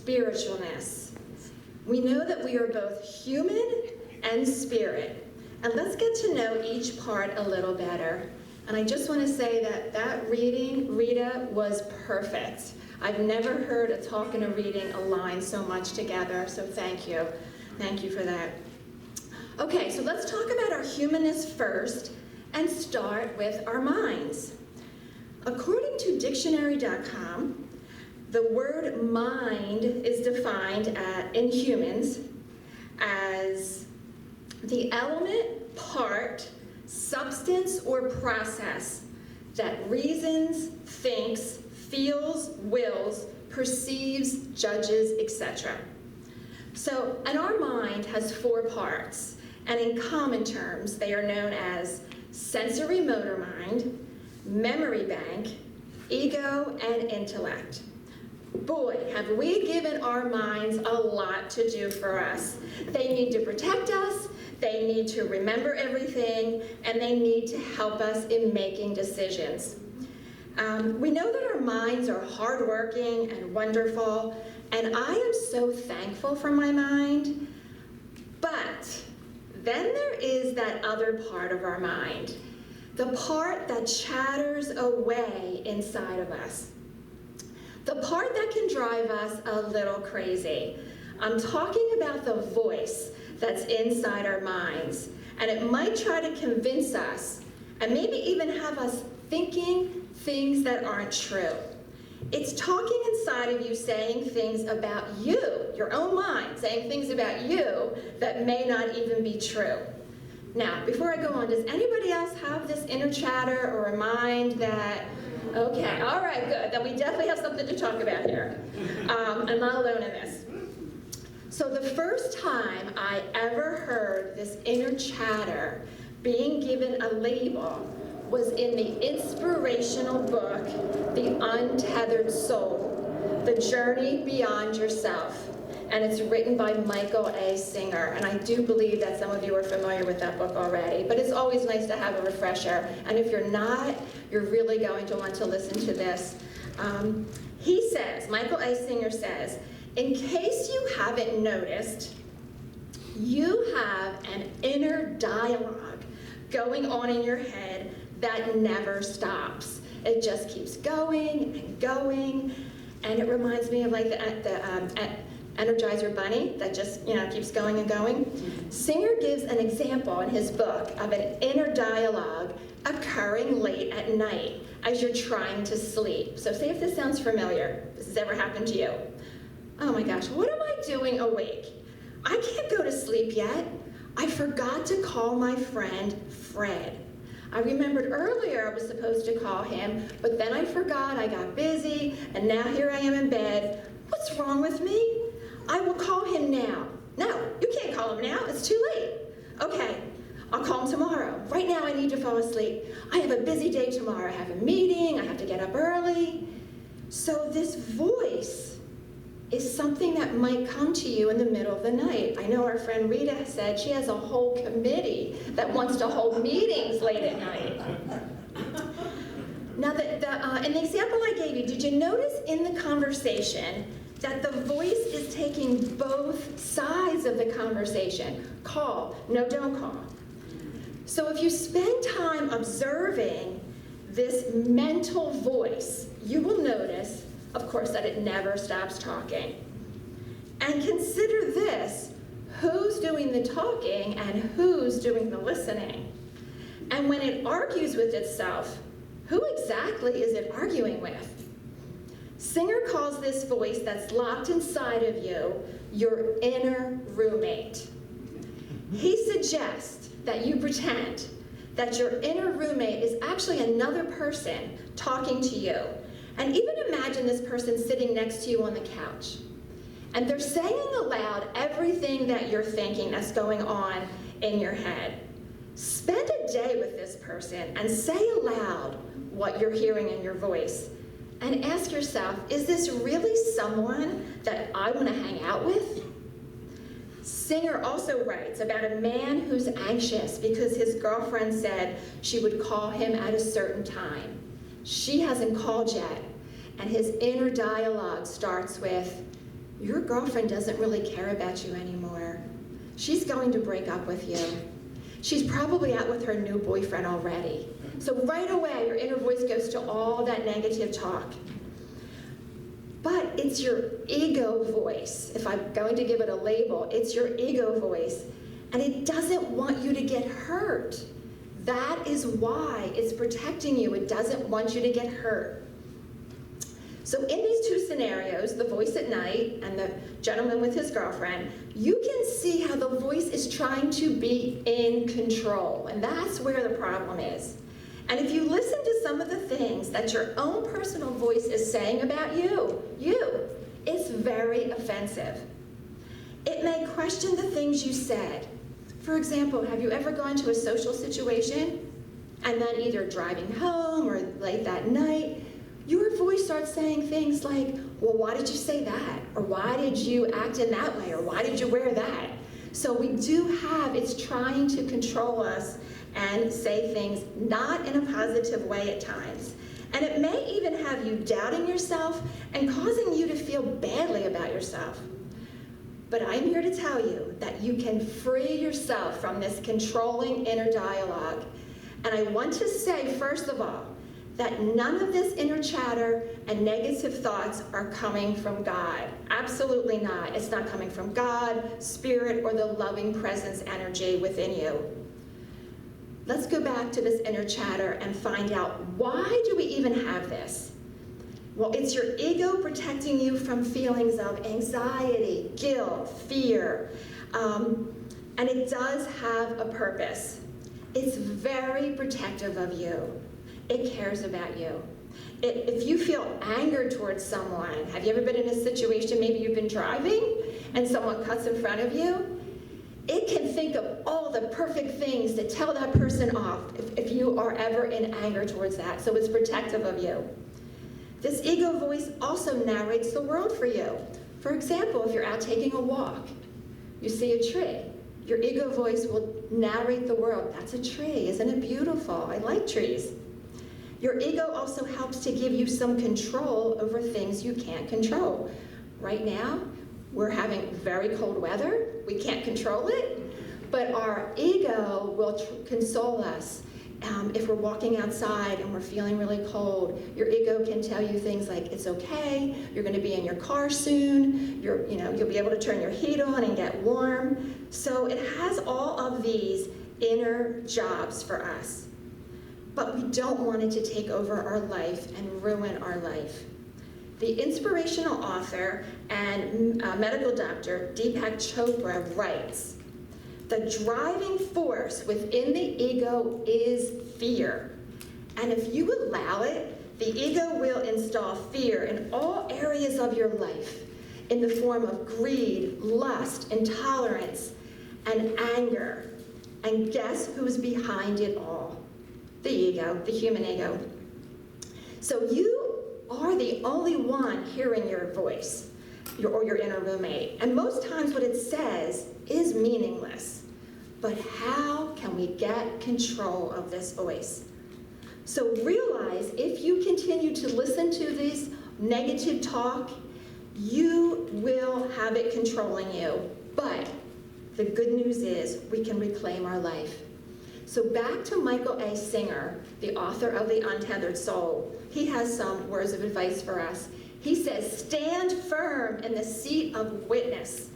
spiritualness. We know that we are both human and spirit. And let's get to know each part a little better. And I just want to say that that reading, Rita, was perfect. I've never heard a talk and a reading align so much together, so thank you. Thank you for that. Okay, so let's talk about our humanness first and start with our minds. According to dictionary.com, the word mind is defined in humans as the element, part, substance, or process that reasons, thinks, feels, wills, perceives, judges, etc. So, and our mind has 4 parts, and in common terms, they are known as sensory motor mind, memory bank, ego, and intellect. Boy, have we given our minds a lot to do for us. They need to protect us, they need to remember everything, and they need to help us in making decisions. We know that our minds are hardworking and wonderful, and I am so thankful for my mind, but then there is that other part of our mind, the part that chatters away inside of us. The part that can drive us a little crazy. I'm talking about the voice that's inside our minds, and it might try to convince us, and maybe even have us thinking things that aren't true. It's talking inside of you, saying things about you, your own mind, saying things about you that may not even be true. Now, before I go on, does anybody else have this inner chatter or a mind that, okay, all right, good, then we definitely have something to talk about here. I'm not alone in this. So the first time I ever heard this inner chatter being given a label was in the inspirational book, The Untethered Soul, The Journey Beyond Yourself. And it's written by Michael A. Singer. And I do believe that some of you are familiar with that book already, but it's always nice to have a refresher. And if you're not, you're really going to want to listen to this. He says, Michael A. Singer says, in case you haven't noticed, you have an inner dialogue going on in your head that never stops. It just keeps going and going, and it reminds me of like the Energizer Bunny that just keeps going and going. Singer gives an example in his book of an inner dialogue occurring late at night as you're trying to sleep. So say if this sounds familiar, if this has ever happened to you. Oh my gosh, what am I doing awake? I can't go to sleep yet. I forgot to call my friend Fred. I remembered earlier I was supposed to call him, but then I forgot, I got busy, and now here I am in bed. What's wrong with me? I will call him now. No, you can't call him now, it's too late. Okay, I'll call him tomorrow. Right now I need to fall asleep. I have a busy day tomorrow. I have a meeting, I have to get up early. So this voice is something that might come to you in the middle of the night. I know our friend Rita said she has a whole committee that wants to hold meetings late at night. Now, in the example I gave you, did you notice in the conversation that the voice is taking both sides of the conversation? Call, no, don't call. So if you spend time observing this mental voice, you will notice, of course, that it never stops talking. And consider this, who's doing the talking and who's doing the listening? And when it argues with itself, who exactly is it arguing with? Singer calls this voice that's locked inside of you your inner roommate. He suggests that you pretend that your inner roommate is actually another person talking to you. And even imagine this person sitting next to you on the couch. And they're saying aloud everything that you're thinking that's going on in your head. Spend a day with this person and say aloud what you're hearing in your voice. And ask yourself, is this really someone that I want to hang out with? Singer also writes about a man who's anxious because his girlfriend said she would call him at a certain time. She hasn't called yet, and his inner dialogue starts with, your girlfriend doesn't really care about you anymore. She's going to break up with you. She's probably out with her new boyfriend already. So right away, your inner voice goes to all that negative talk. But it's your ego voice. If I'm going to give it a label, it's your ego voice. And it doesn't want you to get hurt. That is why it's protecting you. It doesn't want you to get hurt. So in these two scenarios, the voice at night and the gentleman with his girlfriend, you can see how the voice is trying to be in control. And that's where the problem is. And if you listen to some of the things that your own personal voice is saying about you, it's very offensive. It may question the things you said. For example, have you ever gone to a social situation and then either driving home or late that night, your voice starts saying things like, well, why did you say that? Or why did you act in that way? Or why did you wear that? So we do have, it's trying to control us and say things not in a positive way at times. And it may even have you doubting yourself and causing you to feel badly about yourself. But I'm here to tell you that you can free yourself from this controlling inner dialogue. And I want to say, first of all, that none of this inner chatter and negative thoughts are coming from God. Absolutely not. It's not coming from God, Spirit, or the loving presence energy within you. Let's go back to this inner chatter and find out, why do we even have this? Well, it's your ego protecting you from feelings of anxiety, guilt, fear, and it does have a purpose. It's very protective of you. It cares about you. If you feel anger towards someone, have you ever been in a situation, maybe you've been driving and someone cuts in front of you? It can think of all the perfect things to tell that person off if you are ever in anger towards that. So it's protective of you. This ego voice also narrates the world for you. For example, if you're out taking a walk, you see a tree. Your ego voice will narrate the world. That's a tree. Isn't it beautiful? I like trees. Your ego also helps to give you some control over things you can't control. Right now, we're having very cold weather. We can't control it, but our ego will console us. If we're walking outside and we're feeling really cold, your ego can tell you things like, it's okay, you're gonna be in your car soon, you'll be able to turn your heat on and get warm. So it has all of these inner jobs for us. But we don't want it to take over our life and ruin our life. The inspirational author and medical doctor Deepak Chopra writes, the driving force within the ego is fear. And if you allow it, the ego will install fear in all areas of your life in the form of greed, lust, intolerance, and anger. And guess who's behind it all? The ego, the human ego. So you are the only one hearing your voice, or your inner roommate. And most times what it says is meaningless. But how can we get control of this voice? So realize if you continue to listen to this negative talk, you will have it controlling you. But the good news is we can reclaim our life. So back to Michael A. Singer, the author of The Untethered Soul. He has some words of advice for us. He says, stand firm in the seat of witness.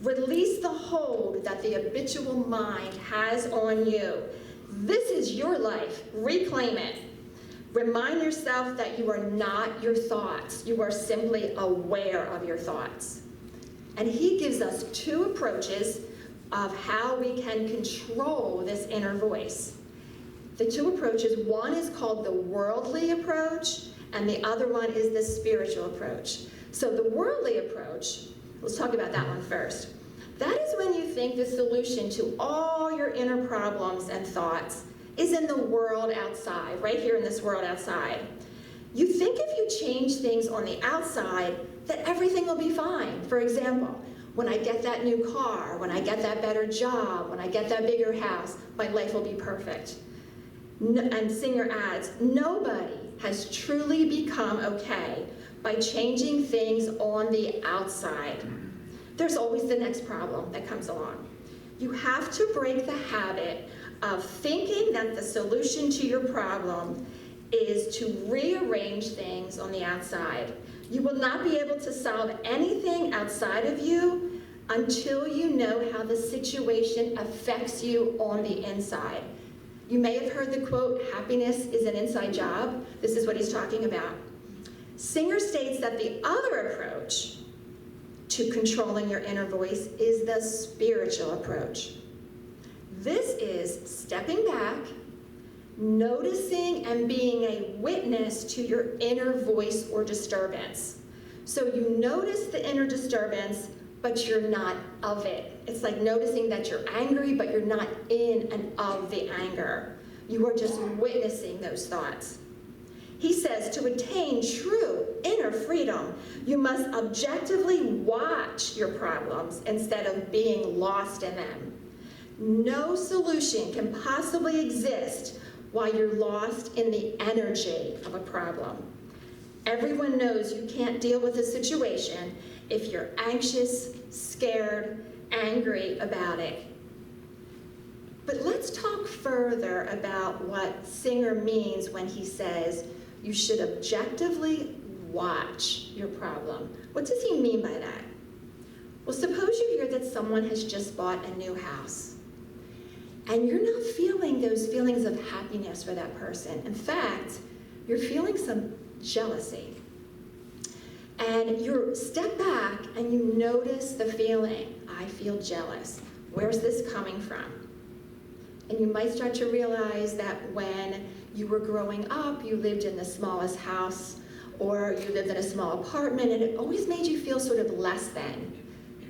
Release the hold that the habitual mind has on you. This is your life. Reclaim it. Remind yourself that you are not your thoughts. You are simply aware of your thoughts. And he gives us two approaches of how we can control this inner voice. The two approaches, one is called the worldly approach, and the other one is the spiritual approach. So the worldly approach, let's talk about that one first. That is when you think the solution to all your inner problems and thoughts is in the world outside, right here in this world outside. You think if you change things on the outside, that everything will be fine. For example, when I get that new car, when I get that better job, when I get that bigger house, my life will be perfect. And Singer adds, nobody has truly become okay by changing things on the outside. There's always the next problem that comes along. You have to break the habit of thinking that the solution to your problem is to rearrange things on the outside. You will not be able to solve anything outside of you until you know how the situation affects you on the inside. You may have heard the quote, "Happiness is an inside job." This is what he's talking about. Singer states that the other approach to controlling your inner voice is the spiritual approach. This is stepping back, noticing and being a witness to your inner voice or disturbance. So you notice the inner disturbance, but you're not of it. It's like noticing that you're angry, but you're not in and of the anger. You are just witnessing those thoughts. He says to attain true inner freedom, you must objectively watch your problems instead of being lost in them. No solution can possibly exist while you're lost in the energy of a problem. Everyone knows you can't deal with a situation if you're anxious, scared, angry about it. But let's talk further about what Singer means when he says you should objectively watch your problem. What does he mean by that? Well, suppose you hear that someone has just bought a new house, and you're not feeling those feelings of happiness for that person. In fact, you're feeling some jealousy. And you step back and you notice the feeling, I feel jealous. Where's this coming from? And you might start to realize that when you were growing up, you lived in the smallest house, or you lived in a small apartment, and it always made you feel sort of less than.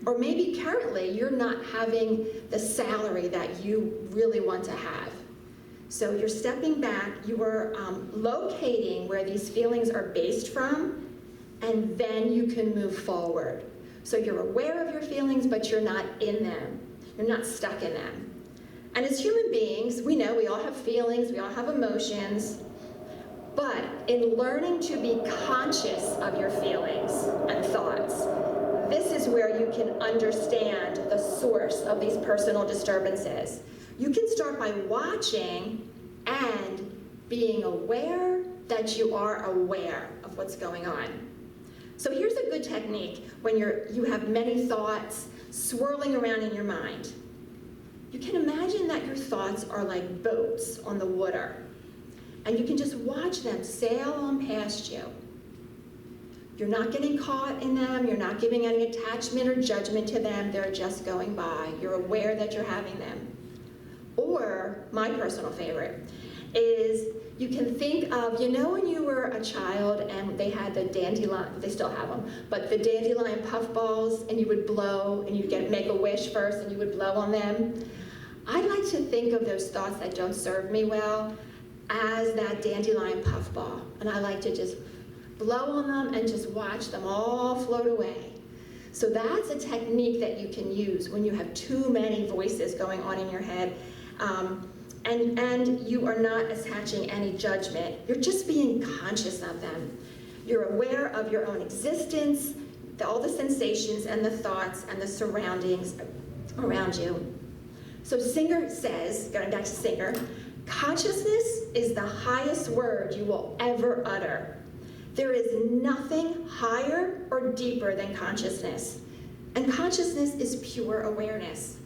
Or maybe currently you're not having the salary that you really want to have. So you're stepping back, you are locating where these feelings are based from, and then you can move forward. So you're aware of your feelings, but you're not in them. You're not stuck in them. And as human beings, we know we all have feelings, we all have emotions, but in learning to be conscious of your feelings and thoughts, this is where you can understand the source of these personal disturbances. You can start by watching and being aware that you are aware of what's going on. So here's a good technique when you have many thoughts swirling around in your mind. You can imagine that your thoughts are like boats on the water, and you can just watch them sail on past you. You're not getting caught in them, you're not giving any attachment or judgment to them, they're just going by. You're aware that you're having them. Or, my personal favorite, is you can think of, you know when you were a child and they had the dandelion, they still have them, but the dandelion puffballs, and you would blow, and you'd make a wish first, and you would blow on them? I like to think of those thoughts that don't serve me well as that dandelion puffball, and I like to just blow on them and just watch them all float away. So that's a technique that you can use when you have too many voices going on in your head, and you are not attaching any judgment. You're just being conscious of them. You're aware of your own existence, all the sensations and the thoughts and the surroundings around you. So Singer says, going back to Singer, consciousness is the highest word you will ever utter. There is nothing higher or deeper than consciousness, and consciousness is pure awareness.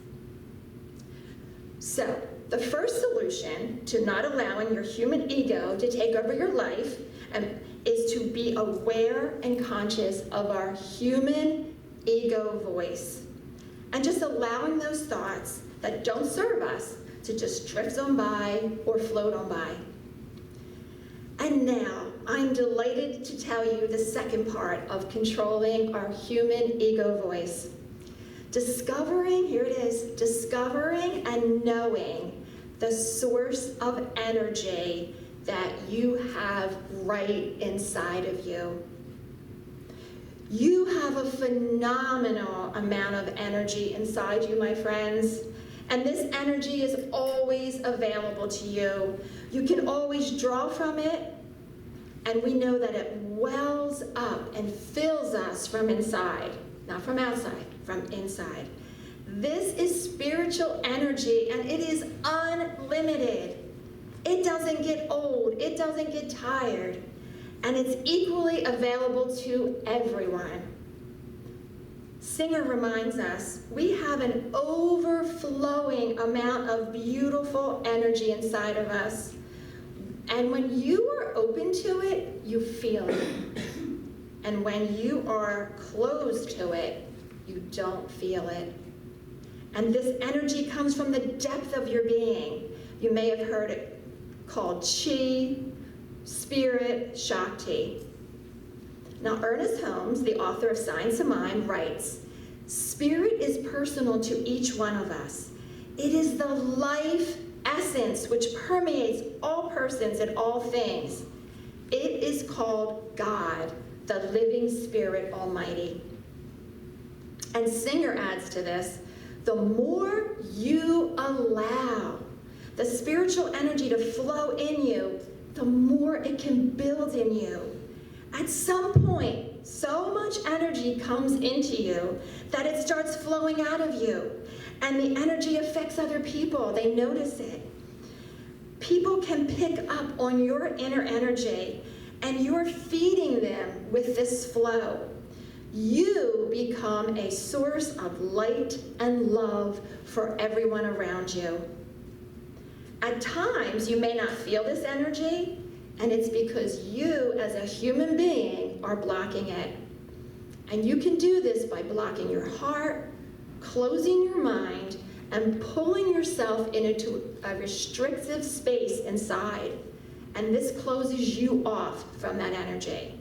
So, the first solution to not allowing your human ego to take over your life is to be aware and conscious of our human ego voice, and just allowing those thoughts that don't serve us to just drift on by or float on by. And now, I'm delighted to tell you the second part of controlling our human ego voice. Discovering, here it is, discovering and knowing the source of energy that you have right inside of you. You have a phenomenal amount of energy inside you, my friends. And this energy is always available to you. You can always draw from it, And we know that it wells up and fills us from inside, not from outside, from inside. This is spiritual energy, and it is unlimited. It doesn't get old, it doesn't get tired, and it's equally available to everyone. Singer reminds us we have an overflowing amount of beautiful energy inside of us. And when you are open to it, you feel it. And when you are closed to it, you don't feel it. And this energy comes from the depth of your being. You may have heard it called chi, spirit, Shakti. Now, Ernest Holmes, the author of Science of Mind, writes, "Spirit is personal to each one of us. It is the life essence which permeates all persons and all things. It is called God, the living Spirit Almighty." And Singer adds to this, the more you allow the spiritual energy to flow in you, the more it can build in you. At some point, so much energy comes into you that it starts flowing out of you, and the energy affects other people. They notice it. People can pick up on your inner energy, and you're feeding them with this flow. You become a source of light and love for everyone around you. At times, you may not feel this energy, and it's because you, as a human being, are blocking it. And you can do this by blocking your heart, closing your mind, and pulling yourself into a restrictive space inside. And this closes you off from that energy.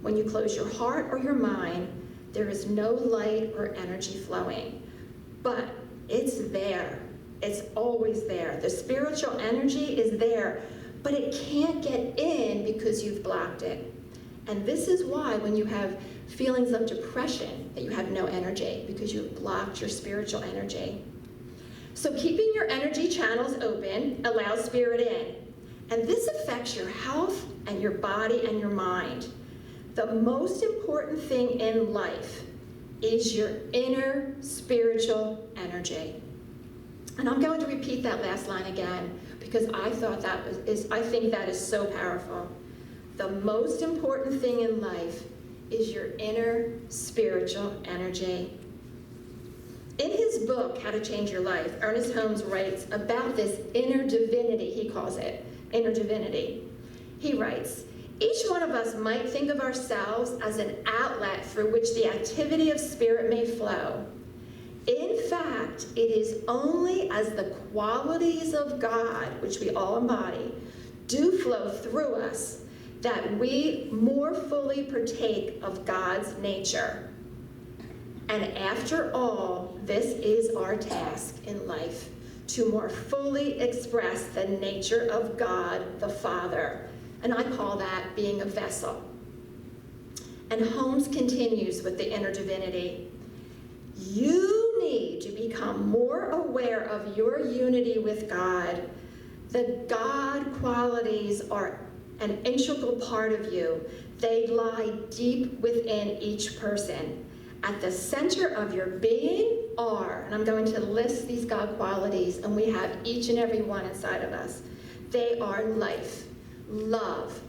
When you close your heart or your mind, there is no light or energy flowing. But it's there. It's always there. The spiritual energy is there, but it can't get in because you've blocked it. And this is why when you have feelings of depression, that you have no energy, because you've blocked your spiritual energy. So keeping your energy channels open allows spirit in. And this affects your health and your body and your mind. The most important thing in life is your inner spiritual energy. And I'm going to repeat that last line again because I think that is so powerful. The most important thing in life is your inner spiritual energy. In his book, How to Change Your Life, Ernest Holmes writes about this inner divinity, he calls it, inner divinity. He writes, "Each one of us might think of ourselves as an outlet through which the activity of spirit may flow. In fact, it is only as the qualities of God, which we all embody, do flow through us that we more fully partake of God's nature. And after all, this is our task in life, to more fully express the nature of God the Father." And I call that being a vessel. And Holmes continues with the inner divinity. "You need to become more aware of your unity with God. The God qualities are an integral part of you. They lie deep within each person. At the center of your being are," and I'm going to list these God qualities, and we have each and every one inside of us. They are life, love,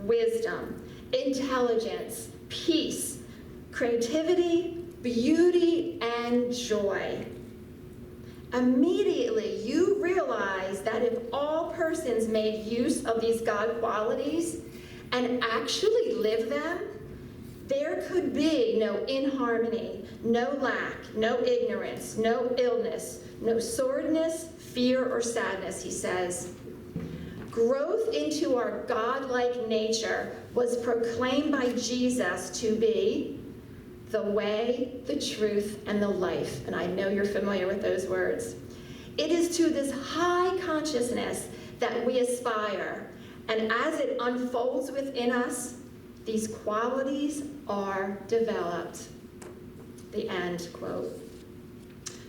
wisdom, intelligence, peace, creativity, beauty, and joy. Immediately, you realize that if all persons made use of these God qualities and actually lived them, there could be no inharmony, no lack, no ignorance, no illness, no sordidness, fear, or sadness, he says. Growth into our God-like nature was proclaimed by Jesus to be the way, the truth, and the life. And I know you're familiar with those words. It is to this high consciousness that we aspire. And as it unfolds within us, these qualities are developed. The end quote.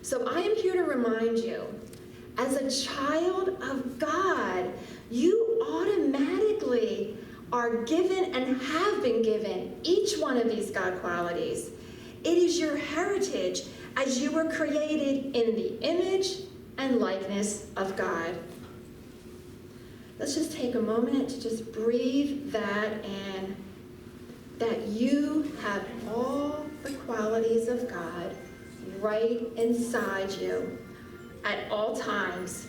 So I am here to remind you, as a child of God, you automatically are given and have been given each one of these God qualities. It is your heritage as you were created in the image and likeness of God. Let's just take a moment to just breathe that in, that you have all the qualities of God right inside you at all times.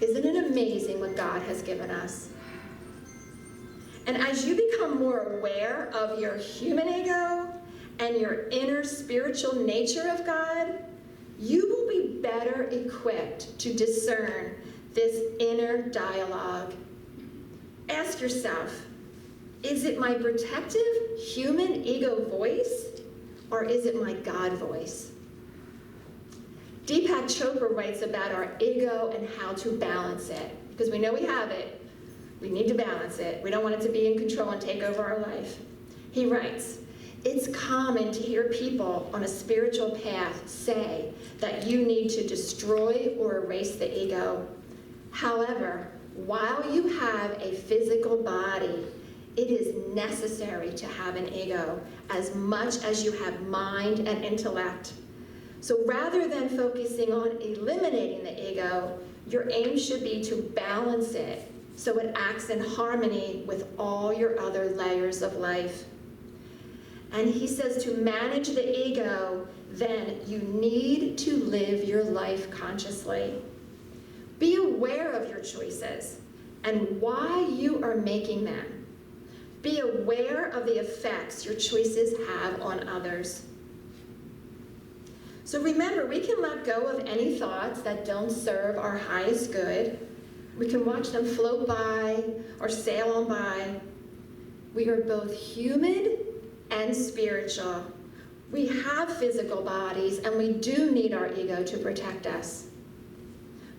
Isn't it amazing what God has given us? And as you become more aware of your human ego and your inner spiritual nature of God, you will be better equipped to discern this inner dialogue. Ask yourself, is it my protective human ego voice, or is it my God voice? Deepak Chopra writes about our ego and how to balance it, because we know we have it. We need to balance it. We don't want it to be in control and take over our life. He writes, it's common to hear people on a spiritual path say that you need to destroy or erase the ego. However, while you have a physical body, it is necessary to have an ego as much as you have mind and intellect. So rather than focusing on eliminating the ego, your aim should be to balance it so it acts in harmony with all your other layers of life. And he says to manage the ego, then you need to live your life consciously. Be aware of your choices and why you are making them. Be aware of the effects your choices have on others. So remember, we can let go of any thoughts that don't serve our highest good. We can watch them float by or sail on by. We are both human and spiritual. We have physical bodies, and we do need our ego to protect us.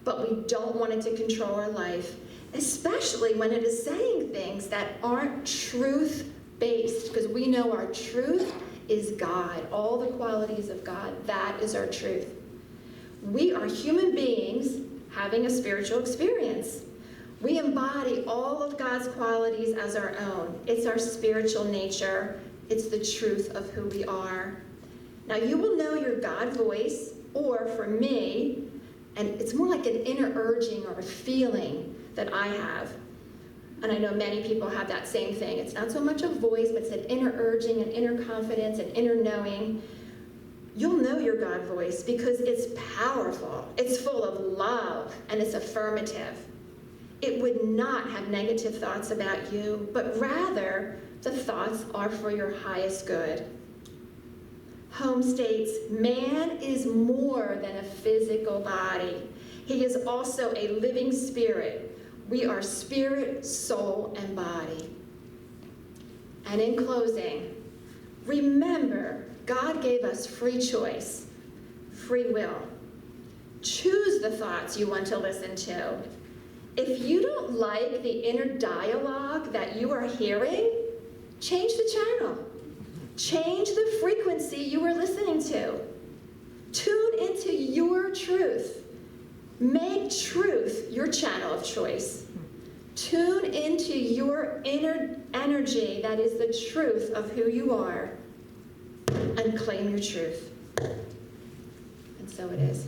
But we don't want it to control our life, especially when it is saying things that aren't truth-based, because we know our truth is God, all the qualities of God. That is our truth. We are human beings having a spiritual experience. We embody all of God's qualities as our own. It's our spiritual nature. It's the truth of who we are. Now, you will know your God voice, or for me, and it's more like an inner urging or a feeling that I have. And I know many people have that same thing. It's not so much a voice, but it's an inner urging, an inner confidence, an inner knowing. You'll know your God voice because it's powerful, it's full of love, and it's affirmative. It would not have negative thoughts about you, but rather the thoughts are for your highest good. Home states, man is more than a physical body. He is also a living spirit. We are spirit, soul, and body. And in closing, remember, God gave us free choice, free will. Choose the thoughts you want to listen to. If you don't like the inner dialogue that you are hearing, change the channel. Change the frequency you are listening to. Tune into your truth. Make truth your channel of choice. Tune into your inner energy that is the truth of who you are, and claim your truth. And so it is.